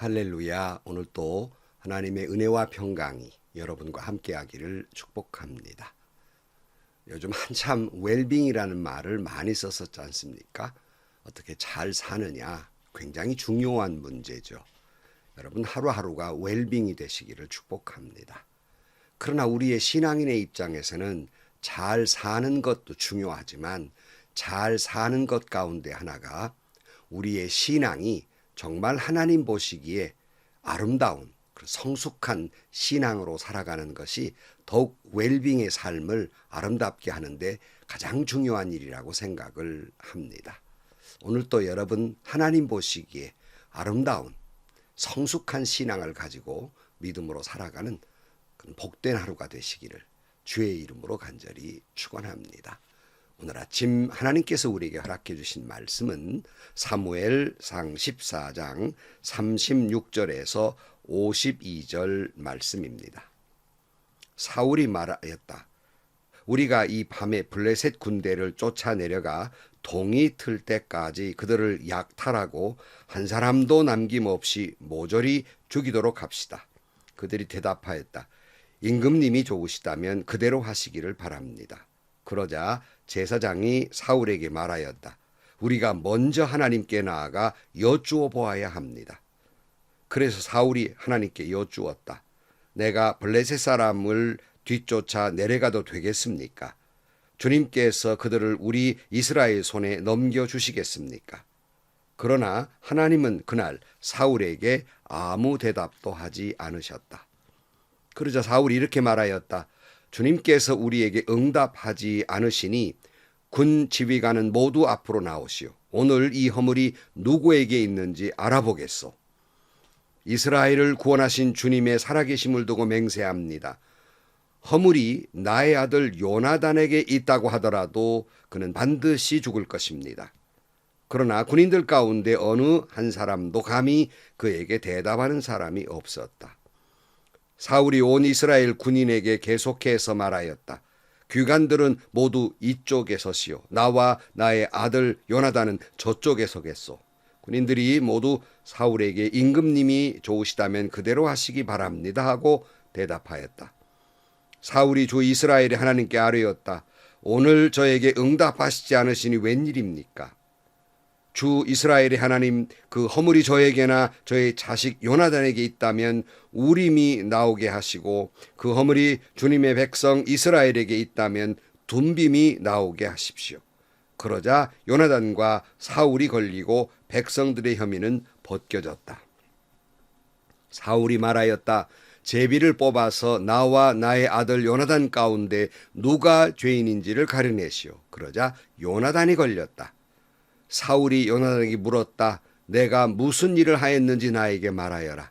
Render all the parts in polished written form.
할렐루야. 오늘 또 하나님의 은혜와 평강이 여러분과 함께하기를 축복합니다. 요즘 한참 웰빙이라는 말을 많이 썼었지 않습니까? 어떻게 잘 사느냐 굉장히 중요한 문제죠. 여러분 하루하루가 웰빙이 되시기를 축복합니다. 그러나 우리의 신앙인의 입장에서는 잘 사는 것도 중요하지만 잘 사는 것 가운데 하나가 우리의 신앙이 정말 하나님 보시기에 아름다운 성숙한 신앙으로 살아가는 것이 더욱 웰빙의 삶을 아름답게 하는데 가장 중요한 일이라고 생각을 합니다. 오늘 또 여러분 하나님 보시기에 아름다운 성숙한 신앙을 가지고 믿음으로 살아가는 복된 하루가 되시기를 주의 이름으로 간절히 축원합니다. 오늘 아침 하나님께서 우리에게 허락해 주신 말씀은 사무엘상 14장 36절에서 52절 말씀입니다. 사울이 말하였다. 우리가 이 밤에 블레셋 군대를 쫓아내려가 동이 틀 때까지 그들을 약탈하고 한 사람도 남김없이 모조리 죽이도록 합시다. 그들이 대답하였다. 임금님이 좋으시다면 그대로 하시기를 바랍니다. 그러자 제사장이 사울에게 말하였다. 우리가 먼저 하나님께 나아가 여쭈어 보아야 합니다. 그래서 사울이 하나님께 여쭈었다. 내가 블레셋 사람을 뒤쫓아 내려가도 되겠습니까? 주님께서 그들을 우리 이스라엘 손에 넘겨주시겠습니까? 그러나 하나님은 그날 사울에게 아무 대답도 하지 않으셨다. 그러자 사울이 이렇게 말하였다. 주님께서 우리에게 응답하지 않으시니 군 지휘관은 모두 앞으로 나오시오. 오늘 이 허물이 누구에게 있는지 알아보겠소. 이스라엘을 구원하신 주님의 살아계심을 두고 맹세합니다. 허물이 나의 아들 요나단에게 있다고 하더라도 그는 반드시 죽을 것입니다. 그러나 군인들 가운데 어느 한 사람도 감히 그에게 대답하는 사람이 없었다. 사울이 온 이스라엘 군인에게 계속해서 말하였다. 귀관들은 모두 이쪽에 서시오. 나와 나의 아들 요나단은 저쪽에 서겠소. 군인들이 모두 사울에게 임금님이 좋으시다면 그대로 하시기 바랍니다 하고 대답하였다. 사울이 주 이스라엘의 하나님께 아뢰었다. 오늘 저에게 응답하시지 않으시니 웬일입니까? 주 이스라엘의 하나님, 그 허물이 저에게나 저의 자식 요나단에게 있다면 우림이 나오게 하시고 그 허물이 주님의 백성 이스라엘에게 있다면 둠빔이 나오게 하십시오. 그러자 요나단과 사울이 걸리고 백성들의 혐의는 벗겨졌다. 사울이 말하였다. 제비를 뽑아서 나와 나의 아들 요나단 가운데 누가 죄인인지를 가려내시오. 그러자 요나단이 걸렸다. 사울이 요나단에게 물었다. 내가 무슨 일을 하였는지 나에게 말하여라.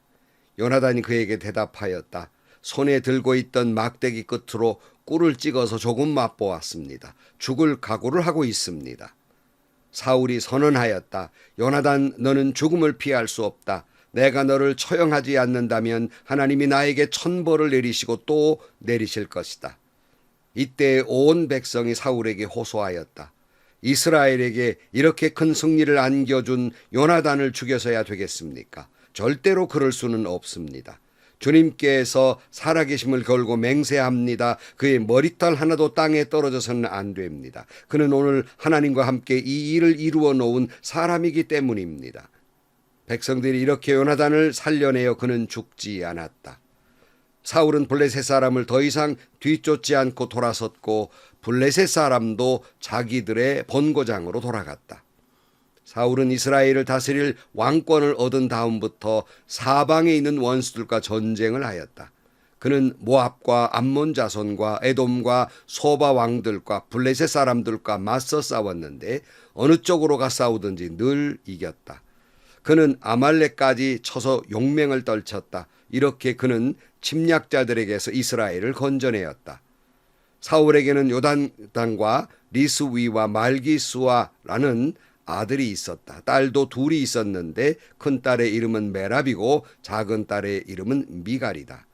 요나단이 그에게 대답하였다. 손에 들고 있던 막대기 끝으로 꿀을 찍어서 조금 맛보았습니다. 죽을 각오를 하고 있습니다. 사울이 선언하였다. 요나단, 너는 죽음을 피할 수 없다. 내가 너를 처형하지 않는다면 하나님이 나에게 천벌을 내리시고 또 내리실 것이다. 이때 온 백성이 사울에게 호소하였다. 이스라엘에게 이렇게 큰 승리를 안겨준 요나단을 죽여서야 되겠습니까? 절대로 그럴 수는 없습니다. 주님께서 살아계심을 걸고 맹세합니다. 그의 머리털 하나도 땅에 떨어져서는 안 됩니다. 그는 오늘 하나님과 함께 이 일을 이루어 놓은 사람이기 때문입니다. 백성들이 이렇게 요나단을 살려내어 그는 죽지 않았다. 사울은 블레셋 사람을 더 이상 뒤쫓지 않고 돌아섰고 블레셋 사람도 자기들의 본고장으로 돌아갔다. 사울은 이스라엘을 다스릴 왕권을 얻은 다음부터 사방에 있는 원수들과 전쟁을 하였다. 그는 모압과 암몬 자손과 에돔과 소바 왕들과 블레셋 사람들과 맞서 싸웠는데 어느 쪽으로 가 싸우든지 늘 이겼다. 그는 아말렉까지 쳐서 용맹을 떨쳤다. 이렇게 그는 침략자들에게서 이스라엘을 건져내었다. 사울에게는 요나단과 리스위와 말기수아라는 아들이 있었다. 딸도 둘이 있었는데 큰 딸의 이름은 메랍이고 작은 딸의 이름은 미갈이다.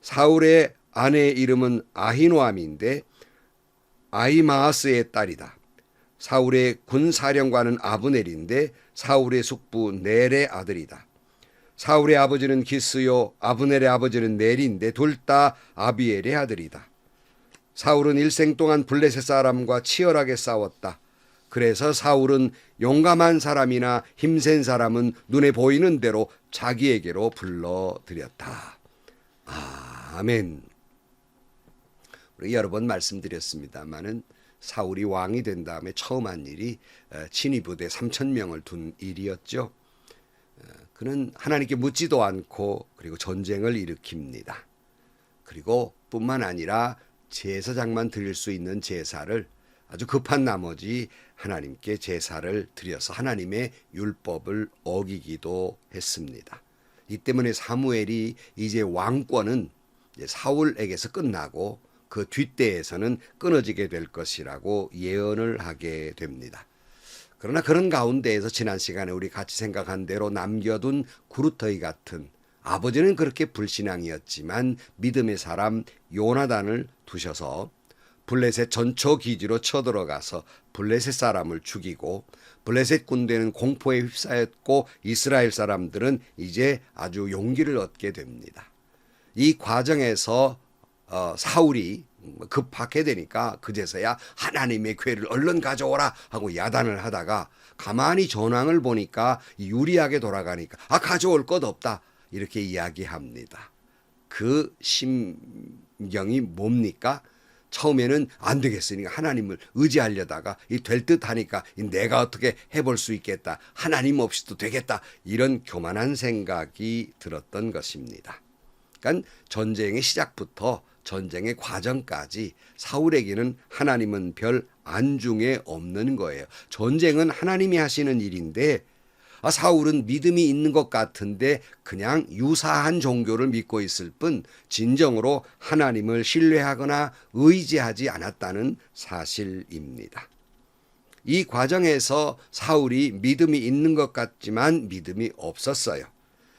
사울의 아내의 이름은 아히노암인데 아히마아스의 딸이다. 사울의 군사령관은 아브넬인데 사울의 숙부 넬의 아들이다. 사울의 아버지는 기스요 아브넬의 아버지는 넬인데 둘 다 아비엘의 아들이다. 사울은 일생 동안 블레셋 사람과 치열하게 싸웠다. 그래서 사울은 용감한 사람이나 힘센 사람은 눈에 보이는 대로 자기에게로 불러들였다. 아멘. 우리 여러 번 말씀드렸습니다마는 사울이 왕이 된 다음에 처음 한 일이 친위부대 3,000명을 둔 일이었죠. 그는 하나님께 묻지도 않고 그리고 전쟁을 일으킵니다. 그리고 뿐만 아니라 제사장만 드릴 수 있는 제사를 아주 급한 나머지 하나님께 제사를 드려서 하나님의 율법을 어기기도 했습니다. 이 때문에 사무엘이 이제 왕권은 이제 사울에게서 끝나고 그 뒷대에서는 끊어지게 될 것이라고 예언을 하게 됩니다. 그러나 그런 가운데에서 지난 시간에 우리 같이 생각한 대로 남겨둔 구루터기 같은, 아버지는 그렇게 불신앙이었지만 믿음의 사람 요나단을 두셔서 블레셋 전초 기지로 쳐들어가서 블레셋 사람을 죽이고, 블레셋 군대는 공포에 휩싸였고 이스라엘 사람들은 이제 아주 용기를 얻게 됩니다. 이 과정에서 사울이 급하게 되니까 그제서야 하나님의 궤를 얼른 가져오라 하고 야단을 하다가 가만히 전황을 보니까 유리하게 돌아가니까 가져올 것 없다 이렇게 이야기합니다. 그 심경이 뭡니까? 처음에는 안 되겠으니까 하나님을 의지하려다가 될 듯 하니까 내가 어떻게 해볼 수 있겠다, 하나님 없이도 되겠다, 이런 교만한 생각이 들었던 것입니다. 그러니까 전쟁의 시작부터 전쟁의 과정까지 사울에게는 하나님은 별 안중에 없는 거예요. 전쟁은 하나님이 하시는 일인데 사울은 믿음이 있는 것 같은데 그냥 유사한 종교를 믿고 있을 뿐 진정으로 하나님을 신뢰하거나 의지하지 않았다는 사실입니다. 이 과정에서 사울이 믿음이 있는 것 같지만 믿음이 없었어요.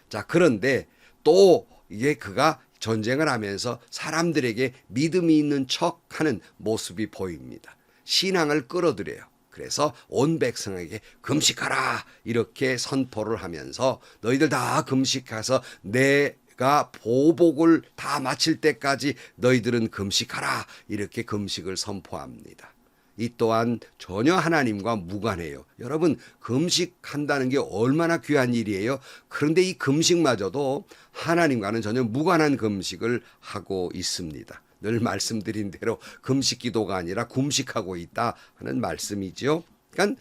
자, 그런데 또 이게 그가 전쟁을 하면서 사람들에게 믿음이 있는 척하는 모습이 보입니다. 신앙을 끌어들여요. 그래서 온 백성에게 금식하라 이렇게 선포를 하면서 너희들 다 금식해서 내가 보복을 다 마칠 때까지 너희들은 금식하라 이렇게 금식을 선포합니다. 이 또한 전혀 하나님과 무관해요. 여러분, 금식한다는 게 얼마나 귀한 일이에요. 그런데 이 금식마저도 하나님과는 전혀 무관한 금식을 하고 있습니다. 늘 말씀드린 대로 금식 기도가 아니라 금식하고 있다 하는 말씀이죠. 그러니까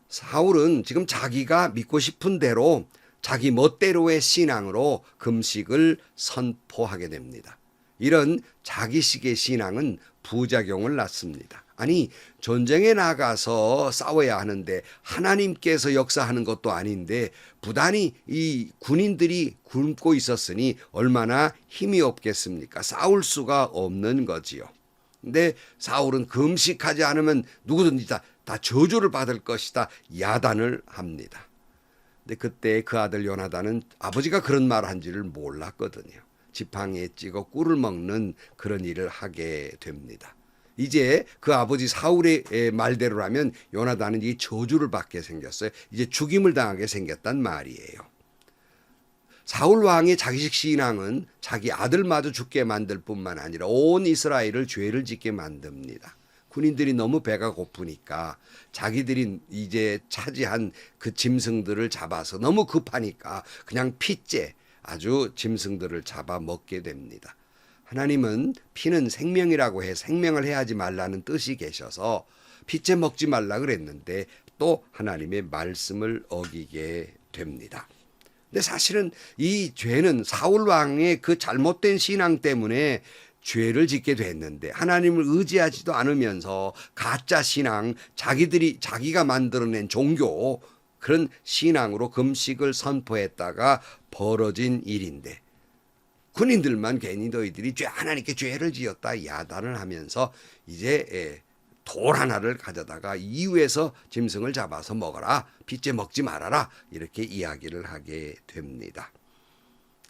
사울은 지금 자기가 믿고 싶은 대로 자기 멋대로의 신앙으로 금식을 선포하게 됩니다. 이런 자기식의 신앙은 부작용을 낳습니다. 아니, 전쟁에 나가서 싸워야 하는데 하나님께서 역사하는 것도 아닌데 부단히 이 군인들이 굶고 있었으니 얼마나 힘이 없겠습니까? 싸울 수가 없는 거지요. 근데 사울은 금식하지 않으면 누구든지 다 저주를 받을 것이다 야단을 합니다. 근데 그때 그 아들 요나단은 아버지가 그런 말을 한지를 몰랐거든요. 지팡이에 찍어 꿀을 먹는 그런 일을 하게 됩니다. 이제 그 아버지 사울의 말대로라면 요나단은 이 저주를 받게 생겼어요. 이제 죽임을 당하게 생겼단 말이에요. 사울 왕의 자기식 신앙은 자기 아들마저 죽게 만들 뿐만 아니라 온 이스라엘을 죄를 짓게 만듭니다. 군인들이 너무 배가 고프니까 자기들이 이제 차지한 그 짐승들을 잡아서 너무 급하니까 그냥 핏째 아주 짐승들을 잡아 먹게 됩니다. 하나님은 피는 생명이라고 해 생명을 해하지 말라는 뜻이 계셔서 핏째 먹지 말라 그랬는데 또 하나님의 말씀을 어기게 됩니다. 근데 사실은 이 죄는 사울 왕의 그 잘못된 신앙 때문에 죄를 짓게 됐는데 하나님을 의지하지도 않으면서 가짜 신앙, 자기가 만들어낸 종교, 그런 신앙으로 금식을 선포했다가 벌어진 일인데 군인들만 괜히 너희들이 하나님께 죄를 지었다 야단을 하면서 이제 돌 하나를 가져다가 이유에서 짐승을 잡아서 먹어라, 핏째 먹지 말아라 이렇게 이야기를 하게 됩니다.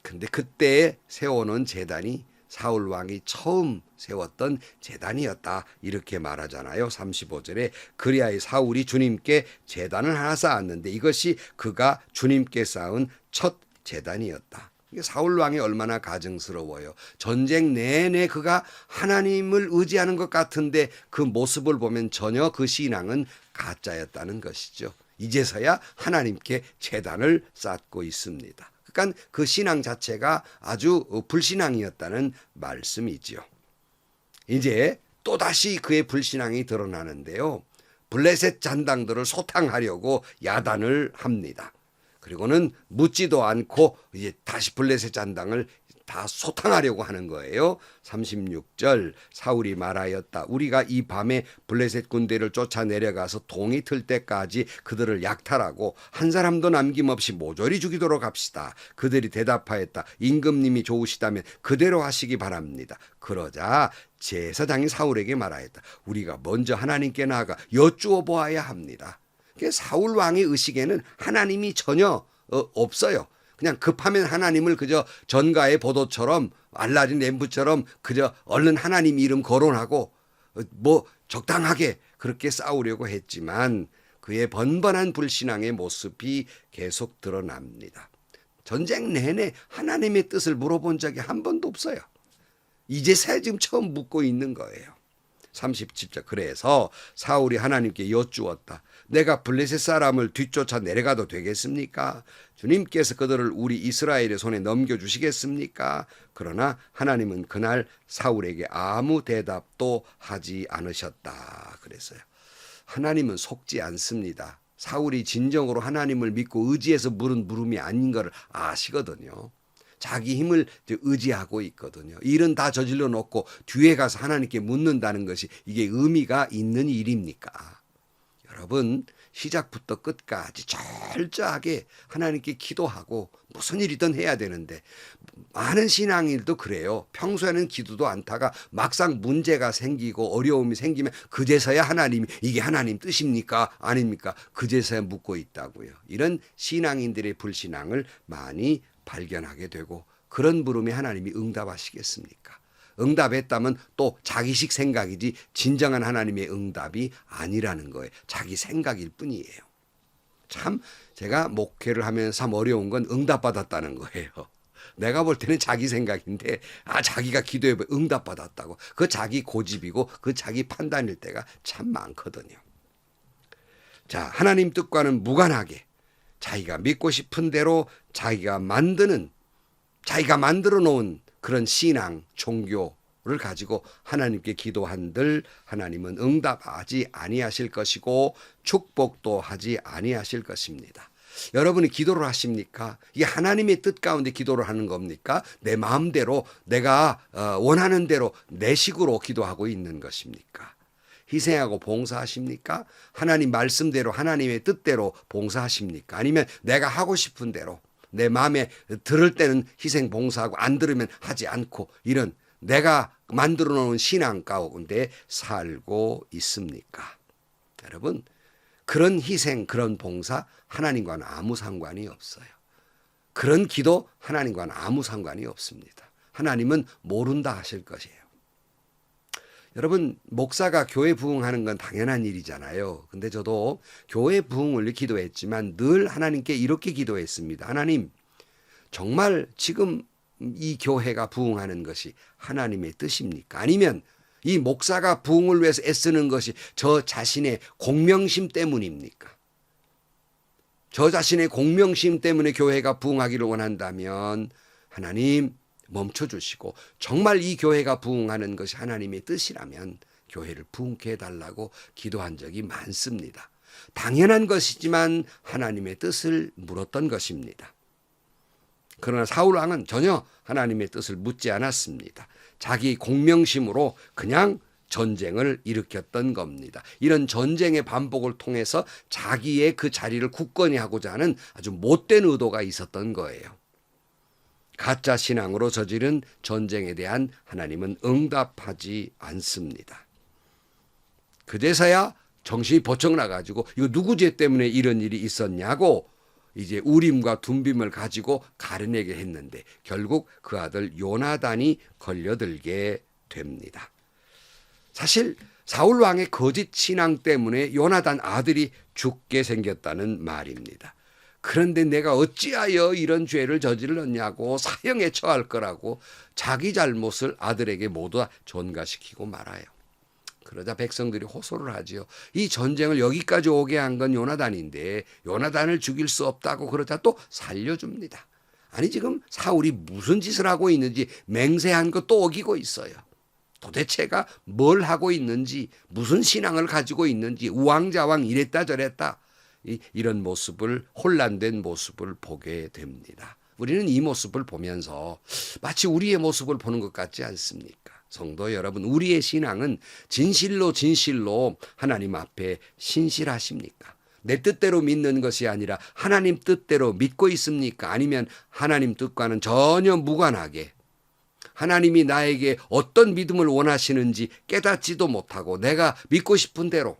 근데 그때 세워놓은 제단이 사울 왕이 처음 세웠던 제단이었다 이렇게 말하잖아요. 35절에 그리하여 사울이 주님께 제단을 하나 쌓았는데 이것이 그가 주님께 쌓은 첫 제단이었다. 이게 사울 왕이 얼마나 가증스러워요. 전쟁 내내 그가 하나님을 의지하는 것 같은데 그 모습을 보면 전혀 그 신앙은 가짜였다는 것이죠. 이제서야 하나님께 제단을 쌓고 있습니다. 그러니까 그 신앙 자체가 아주 불신앙이었다는 말씀이지요. 이제 또다시 그의 불신앙이 드러나는데요. 블레셋 잔당들을 소탕하려고 야단을 합니다. 그리고는 묻지도 않고 이제 다시 블레셋 잔당을 다 소탕하려고 하는 거예요. 36절 사울이 말하였다. 우리가 이 밤에 블레셋 군대를 쫓아 내려가서 동이 틀 때까지 그들을 약탈하고 한 사람도 남김없이 모조리 죽이도록 합시다. 그들이 대답하였다. 임금님이 좋으시다면 그대로 하시기 바랍니다. 그러자 제사장이 사울에게 말하였다. 우리가 먼저 하나님께 나아가 여쭈어 보아야 합니다. 사울 왕의 의식에는 하나님이 전혀 없어요. 그냥 급하면 하나님을 그저 전가의 보도처럼 알라딘 램프처럼 그저 얼른 하나님 이름 거론하고 뭐 적당하게 그렇게 싸우려고 했지만 그의 번번한 불신앙의 모습이 계속 드러납니다. 전쟁 내내 하나님의 뜻을 물어본 적이 한 번도 없어요. 이제서야 지금 처음 묻고 있는 거예요. 37절 그래서 사울이 하나님께 여쭈었다. 내가 블레셋 사람을 뒤쫓아 내려가도 되겠습니까? 주님께서 그들을 우리 이스라엘의 손에 넘겨주시겠습니까? 그러나 하나님은 그날 사울에게 아무 대답도 하지 않으셨다 그랬어요. 하나님은 속지 않습니다. 사울이 진정으로 하나님을 믿고 의지해서 물은 물음이 아닌 것을 아시거든요. 자기 힘을 의지하고 있거든요. 일은 다 저질러 놓고 뒤에 가서 하나님께 묻는다는 것이 이게 의미가 있는 일입니까? 여러분 시작부터 끝까지 철저하게 하나님께 기도하고 무슨 일이든 해야 되는데 많은 신앙인들도 그래요. 평소에는 기도도 않다가 막상 문제가 생기고 어려움이 생기면 그제서야 하나님이 이게 하나님 뜻입니까? 아닙니까? 그제서야 묻고 있다고요. 이런 신앙인들의 불신앙을 많이 발견하게 되고 그런 물음에 하나님이 응답하시겠습니까? 응답했다면 또 자기식 생각이지 진정한 하나님의 응답이 아니라는 거예요. 자기 생각일 뿐이에요. 참 제가 목회를 하면서 참 어려운 건 응답받았다는 거예요. 내가 볼 때는 자기 생각인데 자기가 기도해 응답받았다고. 그 자기 고집이고 그 자기 판단일 때가 참 많거든요. 자, 하나님 뜻과는 무관하게 자기가 믿고 싶은 대로 자기가 만들어 놓은 그런 신앙, 종교를 가지고 하나님께 기도한들 하나님은 응답하지 아니하실 것이고 축복도 하지 아니하실 것입니다. 여러분이 기도를 하십니까? 이게 하나님의 뜻 가운데 기도를 하는 겁니까? 내 마음대로 내가 원하는 대로 내 식으로 기도하고 있는 것입니까? 희생하고 봉사하십니까? 하나님 말씀대로 하나님의 뜻대로 봉사하십니까? 아니면 내가 하고 싶은 대로 내 마음에 들을 때는 희생 봉사하고 안 들으면 하지 않고 이런 내가 만들어 놓은 신앙 가운데 살고 있습니까? 여러분 그런 희생 그런 봉사 하나님과는 아무 상관이 없어요. 그런 기도 하나님과는 아무 상관이 없습니다. 하나님은 모른다 하실 것이에요. 여러분 목사가 교회 부흥하는 건 당연한 일이잖아요. 근데 저도 교회 부흥을 기도했지만 늘 하나님께 이렇게 기도했습니다. 하나님 정말 지금 이 교회가 부흥하는 것이 하나님의 뜻입니까? 아니면 이 목사가 부흥을 위해서 애쓰는 것이 저 자신의 공명심 때문입니까? 저 자신의 공명심 때문에 교회가 부흥하기를 원한다면 하나님 멈춰주시고 정말 이 교회가 부흥하는 것이 하나님의 뜻이라면 교회를 부흥케 해달라고 기도한 적이 많습니다. 당연한 것이지만 하나님의 뜻을 물었던 것입니다. 그러나 사울 왕은 전혀 하나님의 뜻을 묻지 않았습니다. 자기 공명심으로 그냥 전쟁을 일으켰던 겁니다. 이런 전쟁의 반복을 통해서 자기의 그 자리를 굳건히 하고자 하는 아주 못된 의도가 있었던 거예요. 가짜 신앙으로 저지른 전쟁에 대한 하나님은 응답하지 않습니다. 그제서야 정신이 번쩍 나가지고 이거 누구 죄 때문에 이런 일이 있었냐고 이제 우림과 둠빔을 가지고 가려내게 했는데 결국 그 아들 요나단이 걸려들게 됩니다. 사실 사울 왕의 거짓 신앙 때문에 요나단 아들이 죽게 생겼다는 말입니다. 그런데 내가 어찌하여 이런 죄를 저질렀냐고 사형에 처할 거라고 자기 잘못을 아들에게 모두 다 전가시키고 말아요. 그러자 백성들이 호소를 하지요. 이 전쟁을 여기까지 오게 한 건 요나단인데 요나단을 죽일 수 없다고 그러자 또 살려줍니다. 아니 지금 사울이 무슨 짓을 하고 있는지 맹세한 거 또 어기고 있어요. 도대체가 뭘 하고 있는지 무슨 신앙을 가지고 있는지 우왕좌왕 이랬다 저랬다 이런 모습을 혼란된 모습을 보게 됩니다. 우리는 이 모습을 보면서 마치 우리의 모습을 보는 것 같지 않습니까? 성도 여러분, 우리의 신앙은 진실로 하나님 앞에 신실하십니까? 내 뜻대로 믿는 것이 아니라 하나님 뜻대로 믿고 있습니까? 아니면 하나님 뜻과는 전혀 무관하게 하나님이 나에게 어떤 믿음을 원하시는지 깨닫지도 못하고 내가 믿고 싶은 대로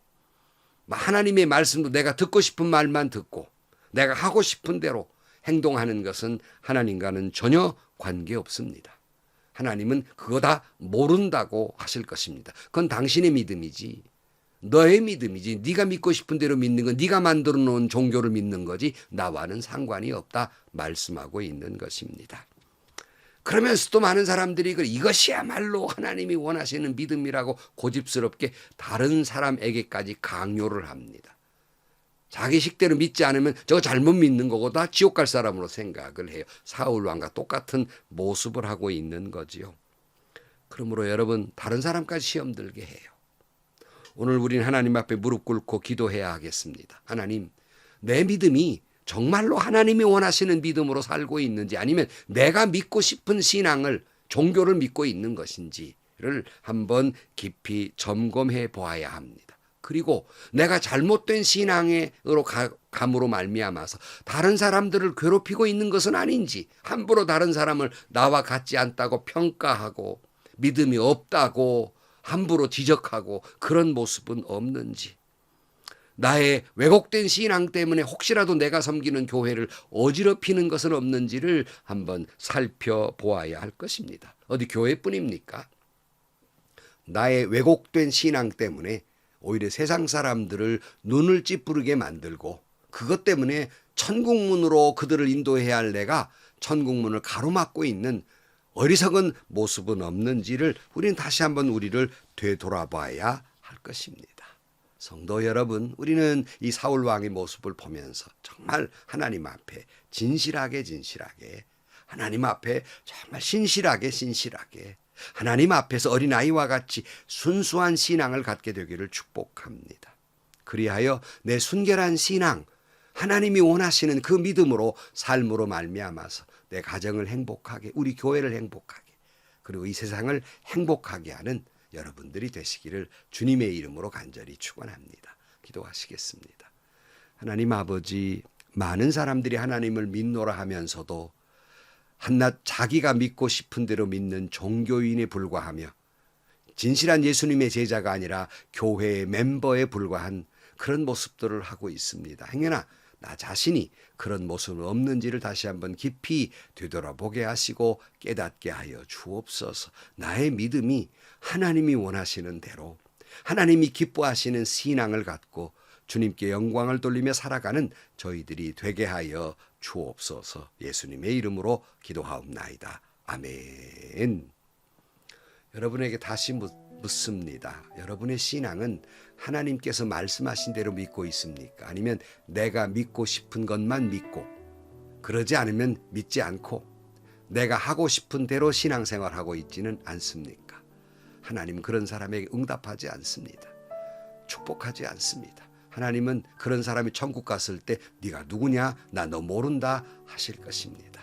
하나님의 말씀도 내가 듣고 싶은 말만 듣고 내가 하고 싶은 대로 행동하는 것은 하나님과는 전혀 관계없습니다. 하나님은 그거 다 모른다고 하실 것입니다. 그건 당신의 믿음이지 너의 믿음이지 네가 믿고 싶은 대로 믿는 건 네가 만들어 놓은 종교를 믿는 거지 나와는 상관이 없다 말씀하고 있는 것입니다. 그러면서도 많은 사람들이 이것이야말로 하나님이 원하시는 믿음이라고 고집스럽게 다른 사람에게까지 강요를 합니다. 자기 식대로 믿지 않으면 저거 잘못 믿는 거고 다 지옥 갈 사람으로 생각을 해요. 사울 왕과 똑같은 모습을 하고 있는 거지요. 그러므로 여러분 다른 사람까지 시험 들게 해요. 오늘 우리는 하나님 앞에 무릎 꿇고 기도해야 하겠습니다. 하나님, 내 믿음이 정말로 하나님이 원하시는 믿음으로 살고 있는지 아니면 내가 믿고 싶은 신앙을 종교를 믿고 있는 것인지를 한번 깊이 점검해 보아야 합니다. 그리고 내가 잘못된 신앙으로 감으로 말미암아서 다른 사람들을 괴롭히고 있는 것은 아닌지 함부로 다른 사람을 나와 같지 않다고 평가하고 믿음이 없다고 함부로 지적하고 그런 모습은 없는지 나의 왜곡된 신앙 때문에 혹시라도 내가 섬기는 교회를 어지럽히는 것은 없는지를 한번 살펴보아야 할 것입니다. 어디 교회뿐입니까? 나의 왜곡된 신앙 때문에 오히려 세상 사람들을 눈을 찌푸리게 만들고 그것 때문에 천국문으로 그들을 인도해야 할 내가 천국문을 가로막고 있는 어리석은 모습은 없는지를 우리는 다시 한번 우리를 되돌아봐야 할 것입니다. 성도 여러분, 우리는 이 사울 왕의 모습을 보면서 정말 하나님 앞에 진실하게 하나님 앞에 정말 신실하게 하나님 앞에서 어린아이와 같이 순수한 신앙을 갖게 되기를 축복합니다. 그리하여 내 순결한 신앙, 하나님이 원하시는 그 믿음으로 삶으로 말미암아서 내 가정을 행복하게, 우리 교회를 행복하게, 그리고 이 세상을 행복하게 하는 여러분들이 되시기를 주님의 이름으로 간절히 축원합니다. 기도하시겠습니다. 하나님 아버지, 많은 사람들이 하나님을 믿노라 하면서도 한낱 자기가 믿고 싶은 대로 믿는 종교인에 불과하며 진실한 예수님의 제자가 아니라 교회의 멤버에 불과한 그런 모습들을 하고 있습니다. 행여나 나 자신이 그런 모습은 없는지를 다시 한번 깊이 되돌아보게 하시고 깨닫게 하여 주옵소서. 나의 믿음이 하나님이 원하시는 대로 하나님이 기뻐하시는 신앙을 갖고 주님께 영광을 돌리며 살아가는 저희들이 되게 하여 주옵소서. 예수님의 이름으로 기도하옵나이다. 아멘. 여러분에게 다시 묻습니다. 여러분의 신앙은 하나님께서 말씀하신 대로 믿고 있습니까? 아니면 내가 믿고 싶은 것만 믿고 그러지 않으면 믿지 않고 내가 하고 싶은 대로 신앙생활하고 있지는 않습니까? 하나님은 그런 사람에게 응답하지 않습니다. 축복하지 않습니다. 하나님은 그런 사람이 천국 갔을 때 네가 누구냐? 나 너 모른다 하실 것입니다.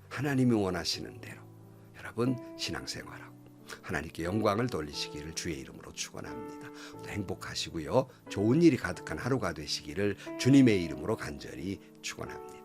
하나님이 원하시는 대로 여러분 신앙생활하고 하나님께 영광을 돌리시기를 주의 이름으로 축원합니다. 행복하시고요. 좋은 일이 가득한 하루가 되시기를 주님의 이름으로 간절히 축원합니다.